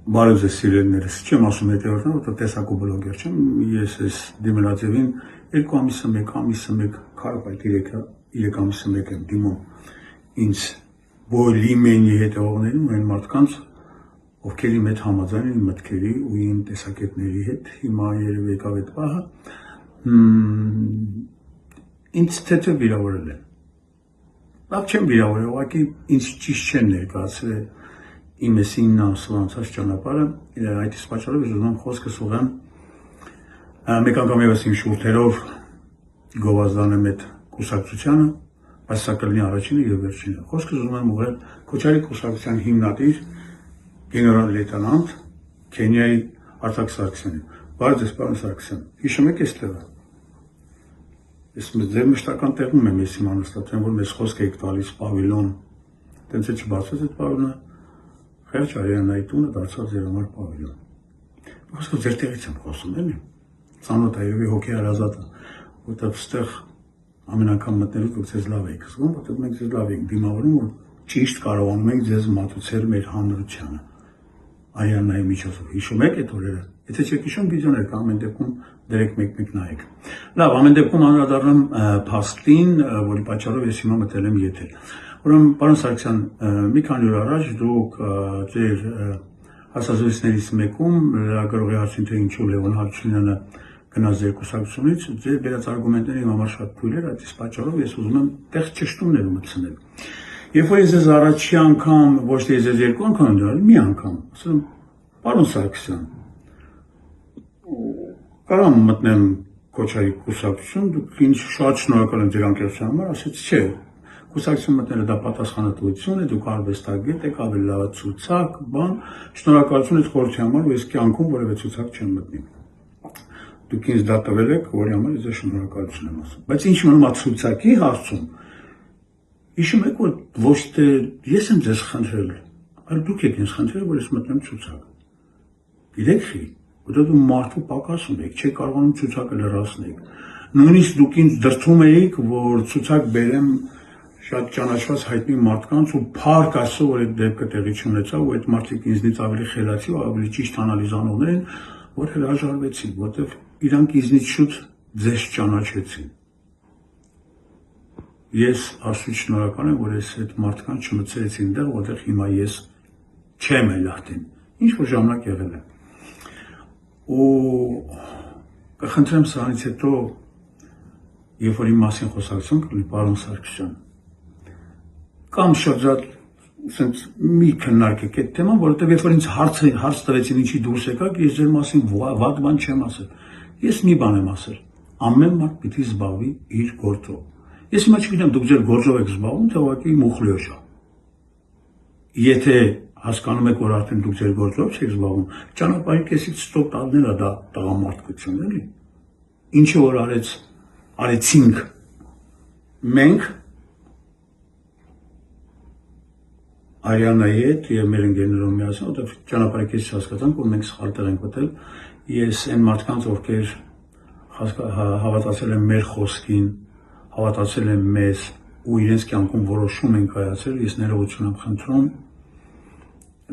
Բարև ձեզ սիրելիներս, չեմ ասում հետևորդներ, որտեղ տեսակու բլոգեր չեմ, ես այս դիմելաձևին 2 ամիսը, 1 ամիսը, 1 քարոպայտ 3 ամիսը 1 եմ դիմում ինձ բոլիմենի հետևողներին ու այն մարդկանց, ովքեր իմ հետ համաձայն են մտքերի ու իմ տեսակետների հետ, հիմա երևի եկավ այդ պահը, ինձ թեթև վիրավորել են, լավ չեմ վիրավորել, ուղղակի ինձ ճիշտ չեն ներկայացրել իմ այս 9 ամսվա անցած ճանապարհը, այդ իսկ պատճառով ես ուզում եմ խոսքս ուղղեմ մեկ անգամ ևս իմ շուրթերով գովազդանեմ այդ կուսակցությանը, բայց սա կլինի առաջինը եւ վերջինը։ Խոսքս ուզում եմ ուղղել Քոչարի կուսակցության հիմնադիր գեներալ լեյտենանտ Քենիայի Արտակ Սարգսյանին։ Բարև ձեզ, պարոն Սարգսյան, հիշում եք այս տեղը։ Ես ձեր մշտական տեղում եմ ես իմ անստացեմ, որ մեզ խոսք եք տալիս պավիլոն, տենց է չբացվեց այդ պավիլոնը, Խեղճ Արիանայի տունը դարձավ ձեր համար պավիլոն։ Խոսքը ձեր տեղից եմ խոսում, էլի։ Ծանոթ է երևի հոգեհարազատ, որտեղ ստեղ ամեն անգամ մտնելուց դուք ձեզ լավ եք զգում, որտեղ մենք ձեզ լավ ենք դիմավորում, որ ճիշտ կարողանում ենք ձեզ մատուցել մեր հանրությանը։ Արիանայի միջոցով։ Հիշում եք այդ օրերը։ Եթե չեք հիշում, վիդեոներ կա, ամեն դեպքում դրեք մեկ-մեկ նայեք։ Լավ, ամեն դեպքում անդրադառնամ փաստին, որի պատճառով ես հիմա մտել եմ եթեր։ Ուրեմն, պարոն Սարգսյան, մի քանի օր առաջ դուք ձեր հասազրույցներից մեկում լրագրողի հարցին թե ինչու Լևոն Հարությունյանը գնաց ձեր կուսակցությունից, ձեր բերած արգումենտները իմ համար շատ թույլ էր, այդ իսկ պատճառով ես ուզում եմ տեղ ճշտումներ մտցնել։ Երբ որ ես ձեզ առաջի անգամ, ոչ թե ես 2 անգամ դրել, մի անգամ, ասում եմ, պարոն Սարգսյան, կարամ մտնեմ Քոչարի կուսակցություն, դուք ինձ շատ շնորհակալ եմ ձեր անկեղծության համար, ասեց չէ, կուսակցություն մտնելը դա պատասխանատվություն է, դուք արվեստագետ եք, ավելի լավ ցուցակ, բան, շնորհակալություն այդ խորհրդի համար, ու ես կյանքում որևէ ցուցակ չեմ մտնի։ Դուք ինձ դա տվել եք, որի համար ես շնորհակալություն եմ ասում։ Բայց ինչ մնում է ցուցակի հարցում, հիշում եք, որ ոչ թե ես եմ ձեզ խնդրել, այլ դուք եք ինձ խնդրել, որ ես մտնեմ ցուցակ։ Գիտեք խի, որտեղ դու մարդու պակաս ունեք, չեք կարողանում ցուցակը լրացնել։ Նույնիսկ դուք ինձ դրդում էիք, որ ցուցակ բերեմ շատ ճանաչված հայտնի մարդկանց ու փառք Աստծո, որ այդ դեպքը տեղի չունեցավ, ու այդ մարդիկ ինձնից ավելի խելացի ու ավելի ճիշտ անալիզանողներ են, որ հրաժարվեցին, որտեղ իրանք ինձնից շուտ ձեզ ճանաչեցին։ Ես Աստծուն շնորհակալ եմ, որ ես այդ մարդկանց չմտցրեցի այնտեղ, որտեղ հիմա ես չեմ էլ արդեն, ինչ որ ժամանակ եղել է։ Ու կխնդրեմ սրանից հետո, երբ որ իմ մասին խոսակցություն կլինի, պարոն Սարգսյան, կամ շրջատ մի քննարկեք այդ թեման, որովհետև երբ որ ինձ հարց տվեցին ինչի դուրս եկաք, ես ձեր մասին վատ բան չեմ ասել։ Ես մի բան եմ ասել, ամեն մարդ պիտի զբաղվի իր գործով։ Ես հիմա չգիտեմ, դուք ձեր գործով եք զբաղվում, թե ուղղակի մուխլյոշա։ Եթե հասկանում եք, որ արդեն դուք ձեր գործով չեք զբաղվում, ճանապարհի կեսից ստոպ տալնելա դա տղամարդկություն, էլի։ Ինչը որ արեցինք մենք Արիանայի հետ եւ մեր ընկերներով միասին, որտեղ ճանապարհի կեսից հասկացանք, որ մենք սխալ տեղ ենք մտել, ես այն մարդկանց, ովքեր հավատացել են մեր խոսքին, հավատացել են մեզ ու իրենց կյանքում որոշում են կայացրել, ես ներողություն եմ խնդրում,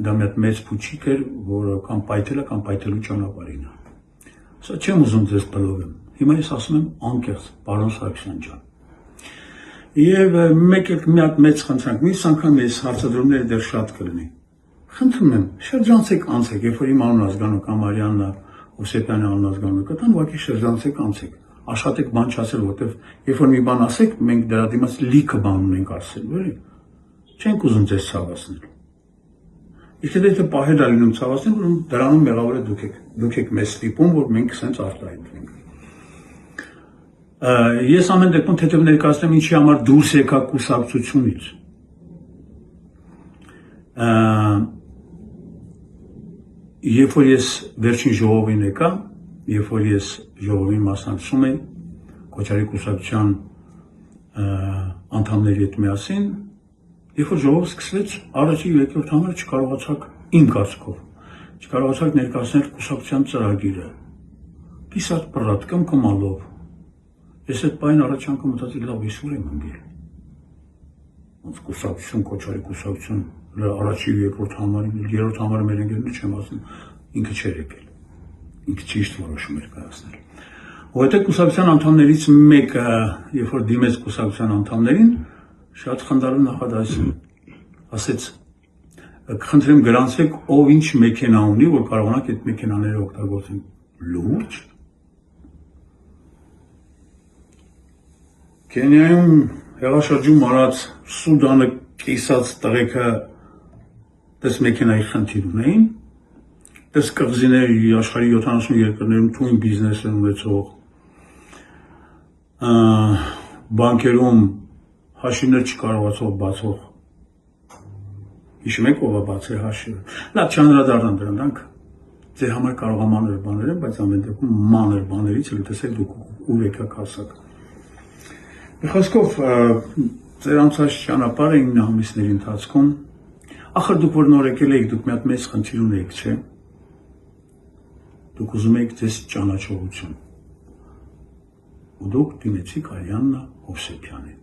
դա մի հատ մեծ փուչիկ էր, որը կամ պայթել է, կամ պայթելու ճանապարհին է։ Սա չեմ ուզում ձեզ բլոգեմ։ Հիմա ես ասում եմ անկեղծ, պարոն Սարգսյան ջան։ Եվ մի հատ մեծ խնդրանք, մյուս անգամ ես հարցադրումները դեռ շատ կլինի։ Խնդրում եմ, շրջանցեք անցեք, երբ որ իմ անուն ազգանու կամ Արիաննա Օսեփյանի անուն ազգանու կտան, ուղղակի շրջանցեք անցեք։ Աշխատեք բան չասել, որտեվ երբ որ մի բան ասեք, մենք դրա դիմաց լիքը բան ունենք ասելու, էլի։ Չենք ուզում ձեզ ցավացնել։ Իսկ եթե պահել է լինում ցավացնել, որ դրանում մեղավոր է դուք եք մեզ ստիպում, որ մենք սենց արտահայտվենք։ Ես ամեն դեպքում թեթև ներկայացնեմ ինչի համար դուրս եկա կուսակցությունից։ Երբ որ ես վերջին ժողովին եկա, երբ որ ես ժողովին մասնակցում էի Քոչարի կուսակցության անդամների հետ միասին, երբ որ ժողովը սկսվեց, առաջի ու երկրորդ համարը չկարողացաք իմ կարծիքով, չկարողացաք ներկայացնել կուսակցության ծրագիրը։ Կիսատ պռատ կմկմալով։ Ես այդ պայն առաջ անգամ մտածի լավ, ես ուր եմ ընկել։ Ոնց կուսակցություն, Քոչարի կուսակցություն, առաջի երկրորդ համարին, երրորդ համարը մեր ընկերները չեմ ասում, ինքը չէր եկել, ինքը ճիշտ որոշում էր կայացնել։ Որտեղ կուսակցության անդամներից մեկը, երբ որ դիմեց կուսակցության անդամներին, շատ խնդալու նախադաս ասեց, կխնդրեմ գրանցեք ով ինչ մեքենա ունի, որ կարողանաք այդ մեքենաները օգտագործել։ Լուրջ։ Կենիայում հեղաշրջում արած Սուդանը կիսած տղեկը դες մեքենայի խնդիր ունեին, դες կղզիների աշխարհի 70 երկրներում թույն բիզնես են ունեցող, բանկերում հաշիվներ չկարողացող բացող, հիշում եք ով է բացել հաշիվը, լավ չանդրադառնամ դրան, դրանք ձեր համար կարող է մանր բաներ են, բայց ամեն դեպքում մանր բաներից էլ տեսեք դուք ուր եկաք հասաք։ Մի խոսքով ձեր անցած ճանապարհը 9 ամիսների ընթացքում, ախր դուք որ նոր եկել եք, դուք մի հատ մեծ խնդիր ունեիք, չէ՞։ Դուք ուզում եք ձեզ ճանաչողություն։ Ու դուք դիմեցիք Արիաննա Հովսեփյանին։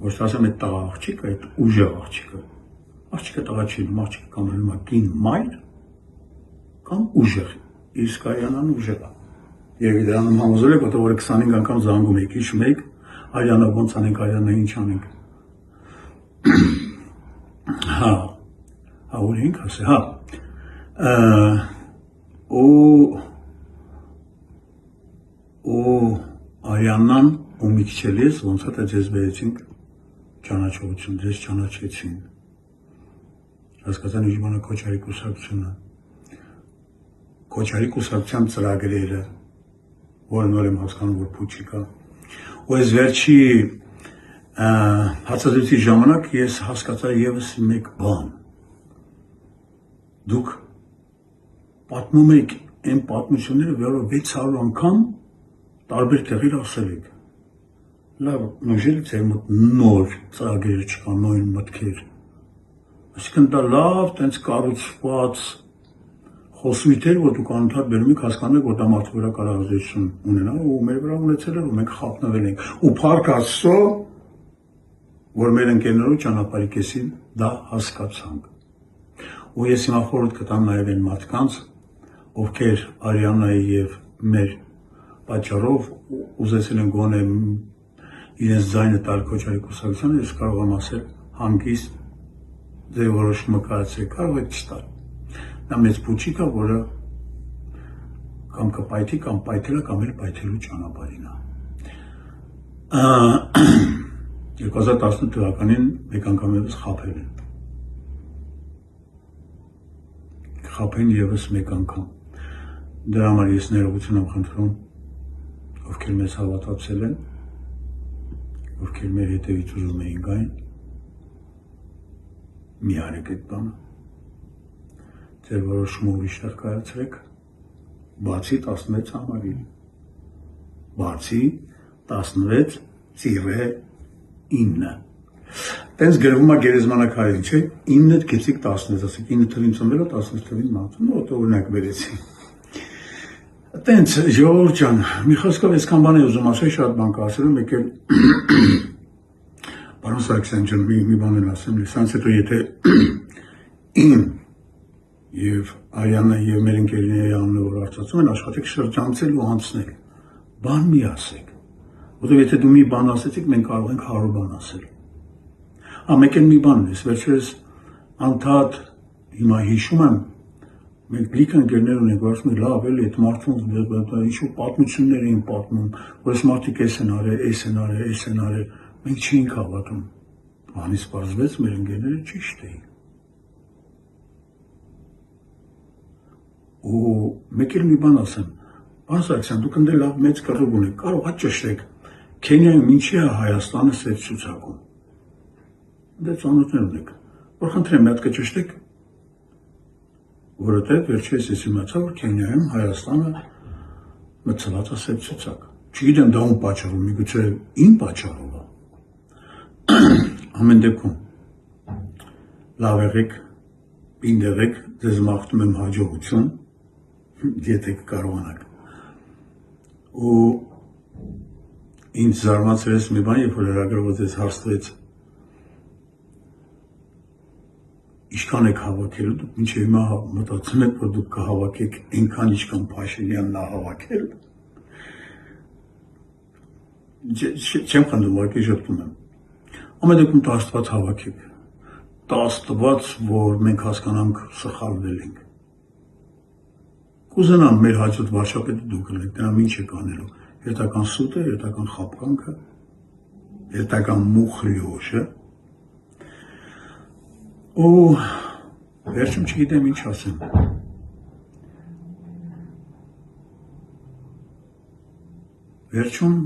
Ոչ ասեմ այդ տղա աղջիկը, այդ ուժեղ աղջիկը։ Աղջիկը տղա չի, աղջիկը կամ ելնում է կին մայր, կամ ուժեղ։ Իսկ Արիաննան ուժեղ է։ Երևի դրանում համոզել եք, որտեղ որ 25 անգամ զանգում եք, հիշում եք, Արիաննա ոնց անենք, Արիաննա ինչ անենք։ Հա, ուր ենք ասել, հա։ Ու Արիաննան ու Միքչելիս ոնց է ձեզ բերեցինք ճանաչողություն, ձեզ ճանաչեցին։ Հասկացան ինչ բան է Քոչարի կուսակցությունը։ Քոչարի կուսակցության ծրագրերը, որը նոր եմ հասկանում, որ փուչի կա։ Ու այս վերջի հացազրույցի ժամանակ ես հասկացա ևս մեկ բան։ Դուք պատմում եք այն պատմությունները, որը 600 անգամ տարբեր տեղեր ասել եք։ Լավ, նույնիսկ ձեր մոտ նոր ծրագրեր չկան, նոր մտքեր։ Այսինքն դա լավ, տենց կառուցված խոսույթ էր, որ դուք անընդհատ բերում եք, հասկանում եք, որ դա մարդու վրա կարող ազդեցություն ունենա, ու մեր վրա ունեցել է, ու մենք խափնվել ենք։ Ու փառք Աստծո, որ մեր ընկերներով ճանապարհի կեսին դա հասկացանք։ Ու ես հիմա խորհուրդ կտամ նաև այն մարդկանց, ովքեր Արիաննայի եւ մեր պատճառով ուզեցել են գոնե իրենց ձայնը տալ Քոչարի կուսակցությանը, ես կարող եմ ասել հանգիստ ձեր որոշումը կայացրեք, կարող եք չտալ։ Դա մեծ փուչիկ է, որը կամ կպայթի, կամ պայթել է, կամ էլ պայթելու ճանապարհին է։ 2018 թվականին մեկ անգամ ևս խաբել են։ Խաբեն ևս մեկ անգամ։ Դրա համար ես ներողություն եմ խնդրում, ովքեր մեզ հավատացել են, ովքեր մեր հետևից ուզում էին գային, մի արեք այդ բանը, ձեր որոշումը ուրիշ տեղ կայացրեք, բացի 16 համարին, բացի 16-9, տենց գրվում է գերեզմանակարին, չէ, 9-ը գեցիք 16, ասեք 9 թվին ծնվելը, 16 թվին մահացում, ոտը օրինակ վերեցի։ Տենց, ժողովուրդ ջան, մի խոսքով այսքան բան եմ ուզում ասել, շատ բան կասել, մեկ էլ Պարոն Սարգսյան ջան, մի բան եմ ասեմ, սրանց հետո եթե իմ եւ Արիաննա եւ մեր ընկերների անունը որ արծացում են, աշխատեք շրջանցել ու անցնել, բան մի ասեք, որովհետեւ եթե դու մի բան ասեցիք, մենք կարող ենք 100 բան ասել։ Մեկ էլ մի բան ես, վերջերս անդադ հիմա հիշում եմ, մենք լիք ընկերներ ունենք, որ ասում են լավ էլի այդ մարդուն ինչ-որ պատմություններ էին պատմում, որ այս մարդիկ էս են արել, էս են արել, էս են արել, մենք չէինք հավատում, բանից պարզվեց մեր ընկերները ճիշտ էին։ Ու մեկ էլ մի բան ասեմ, պարոն Սարգսյան, դուք ընդ լավ մեծ կռիվ ունեք, կարող է ճշտեք, Քենիայում ինչի է Հայաստանը սև ցուցակում։ Դե ծանոթներ ունեք, որ խնդրեմ մի հատ կճշտեք, որովհետև վերջերս ես իմացա, որ Քենիայում Հայաստանը մտցված է սև ցուցակ։ Չգիտեմ դա ում պատճառով, միգուցե իմ պատճառով է։ Ամեն դեպքում լավ եղեք, պինդ եղեք, ձեզ մաղթում եմ հաջողություն, եթե կարողանաք։ Ու ինձ զարմացրեց մի բան, երբ որ լրագրողը ձեզ հարցրեց, Ինչքան եք հավաքել, դուք մինչև հիմա մտածում եք, որ դուք կհավաքեք այնքան, ինչքան Փաշինյանն է հավաքել։ Չեմ խնդրում, ուղղակի ժպտում եմ։ Ամեն դեպքում տա Աստված հավաքեք։ Տա Աստված, որ մենք հասկանանք սխալվել ենք։ Կուզենամ մեր հաջորդ վարչապետը դուք եք, դրամ ինչ եք անելու։ Երթական սուտը, երթական խապկանքը, երթական մուխ լյոշը։ Ու վերջում չգիտեմ ինչ ասեմ։ Վերջում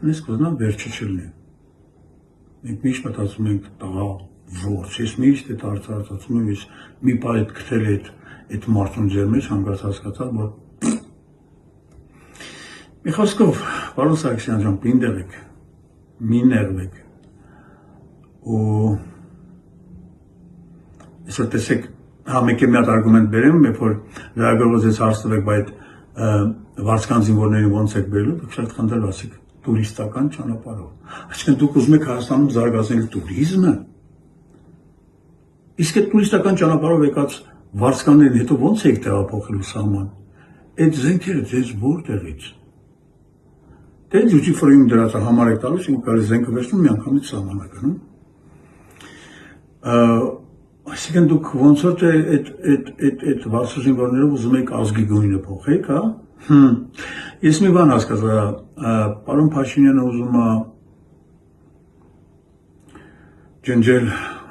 ես կուզենամ վերջը չլինի։ Մենք միշտ մտածում ենք տղա որջ, ես միշտ այդ արծարծացում եմ, ես մի պար այդ գտել այդ մարդուն ձեր մեջ հանգած հասկացա, որ մի խոսքով, պարոն Սարգսյան ջան, պինդեր եք, մի նեղվեք, ու այսօր տեսեք, մեկ է մի հատ արգումենտ բերեմ, երբ որ լրագրողից ես հարցնվեք, բայց վարձկան զինվորներին ոնց եք բերելու, դուք շատ խնդրել ասեք տուրիստական ճանապարհով։ Այսինքն դուք ուզում եք Հայաստանում զարգացնել տուրիզմը։ Իսկ այդ տուրիստական ճանապարհով եկած վարձկաններին հետո ոնց եք տեղափոխելու սահման։ Այդ զենքերը ձեզ որտեղից։ Դե ջուջի ֆրոյում դրած համար եք տալիս, ինքը գալիս զենքը վերցնում միանգամից սահմանականում։ Այսինքն դուք ոնց որ այդ վարձուժինվորներով ուզում եք ազգի գույնը փոխեք, հա։ Ես մի բան հասկացա, պարոն Փաշինյանը ուզում է ջնջել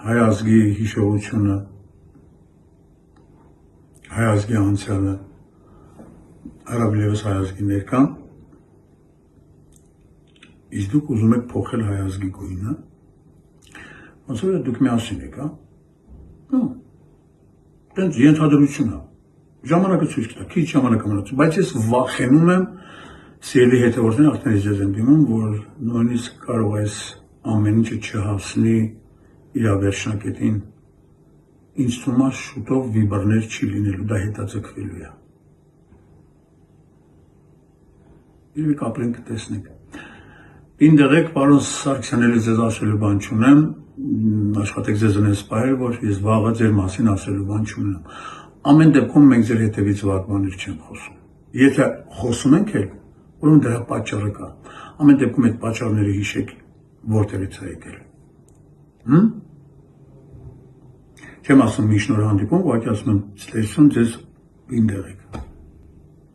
հայ ազգի հիշողությունը, հայ ազգի անցյալը, առավելևս հայ ազգի ներկան, իսկ դուք ուզում եք փոխել հայ ազգի գույնը, ոնց որ դուք միասին եք, հա։ Տենց ենթադրություն է, ժամանակը ցույց կտա, քիչ ժամանակ մնացել, բայց ես վախենում եմ, սիրելի հետևորդներ, արդեն ես եմ դիմում, որ նույնիսկ կարող է ամեն ինչը չհասնի իր վերջնակետին, ինձ թվում է շուտով վիբրներ չի լինելու, դա հետաձգվելու է։ Իրենք ապրենք կտեսնենք։ Պինդեղեք, պարոն Սարգսյան, էլի ձեզ ասելու բան չունեմ, աշխատեք ձեզ ունեն սպայել, որ ես վաղը ձեր մասին ասելու բան չունեմ։ Ամեն դեպքում մենք ձեր հետևից վատ բաներ չենք խոսում։ Եթե խոսում ենք էլ, ուրեմն դրա պատճառը կա։ Ամեն դեպքում այդ պատճառները հիշեք, որտեղից է եկել։ Չեմ ասում մի շնորհանդիպում, ուղղակի ասում եմ, ստեսություն ձեզ պինդեղեք։